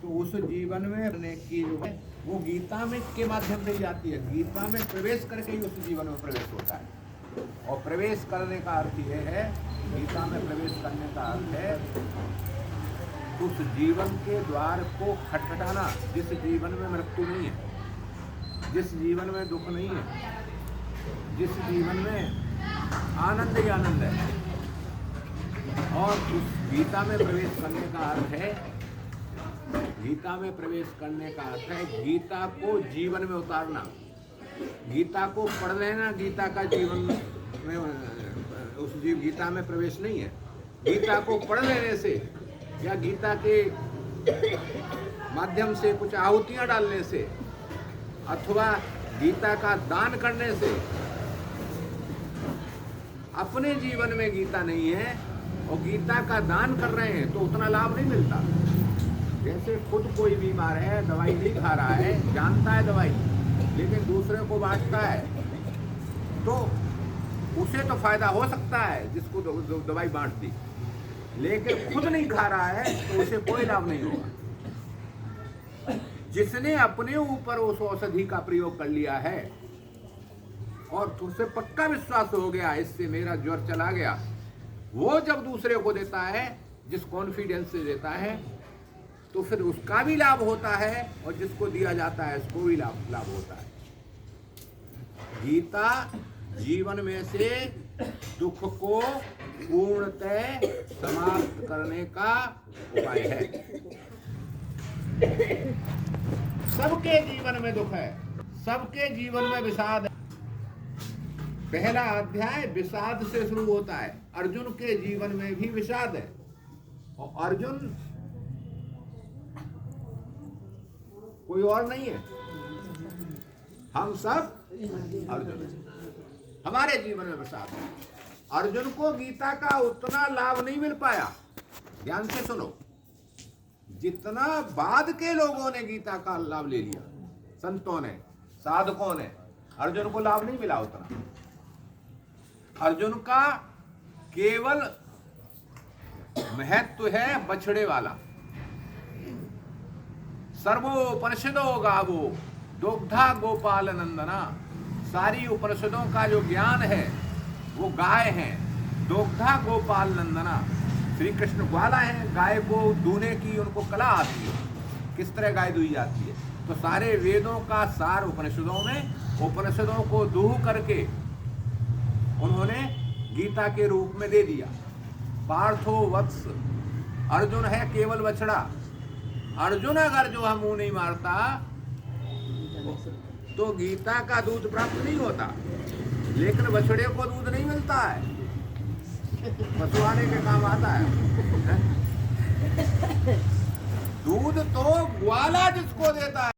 तो उस जीवन में अपने की जो है वो गीता में के माध्यम से ही आती है। गीता में प्रवेश करके ही उस जीवन में प्रवेश होता है। और प्रवेश करने का अर्थ ये है, गीता में प्रवेश करने का अर्थ है उस जीवन के द्वार को खटखटाना जिस जीवन में मृत्यु नहीं है, जिस जीवन में दुख नहीं है, जिस जीवन में आनंद ही आनंद है। और उस गीता में प्रवेश करने का अर्थ है, गीता में प्रवेश करने का अर्थ है गीता को जीवन में उतारना। गीता को पढ़ लेना गीता का जीवन में उस गीता में प्रवेश नहीं है। गीता को पढ़ लेने से या गीता के माध्यम से कुछ आहुतियां डालने से अथवा गीता का दान करने से अपने जीवन में गीता नहीं है और गीता का दान कर रहे हैं तो उतना लाभ नहीं मिलता। जैसे खुद कोई बीमार है, दवाई नहीं खा रहा है, जानता है दवाई, लेकिन दूसरे को बांटता है तो उसे तो फायदा हो सकता है जिसको दवाई बांट दी, लेकिन खुद नहीं खा रहा है तो उसे कोई लाभ नहीं होगा। जिसने अपने ऊपर उस औषधि का प्रयोग कर लिया है और उसे पक्का विश्वास हो गया इससे मेरा ज्वर चला गया, वो जब दूसरे को देता है जिस कॉन्फिडेंस से देता है तो फिर उसका भी लाभ होता है और जिसको दिया जाता है उसको भी लाभ होता है। गीता जीवन में से दुख को पूर्णतः समाप्त करने का उपाय है। सबके जीवन में दुख है, सबके जीवन में विषाद है। पहला अध्याय विषाद से शुरू होता है। अर्जुन के जीवन में भी विषाद है और अर्जुन कोई और नहीं है, हम सब अर्जुन। हमारे जीवन में विषाद है। अर्जुन को गीता का उतना लाभ नहीं मिल पाया। ध्यान से सुनो, जितना बाद के लोगों ने गीता का लाभ ले लिया, संतों ने, साधकों ने, अर्जुन को लाभ नहीं मिला उतना। अर्जुन का केवल महत्व है बछड़े वाला। सर्वोपनिषदो गावो दुग्धा गोपाल नंदना। सारी उपनिषदों का जो ज्ञान है वो गाय है, दुग्धा गोपाल नंदना। श्री कृष्ण ग्वाला है, गाय को दूने की उनको कला आती है, किस तरह गाय दुही जाती है। तो सारे वेदों का सार उपनिषदों में, उपनिषदों को दूह करके उन्होंने गीता के रूप में दे दिया। पार्थो वत्स, अर्जुन है केवल बछड़ा। अर्जुन अगर जो हम मुंह नहीं मारता तो गीता का दूध प्राप्त नहीं होता, लेकिन बछड़े को दूध नहीं मिलता है, पशुआने के काम आता है। दूध तो ग्वाला जिसको देता है।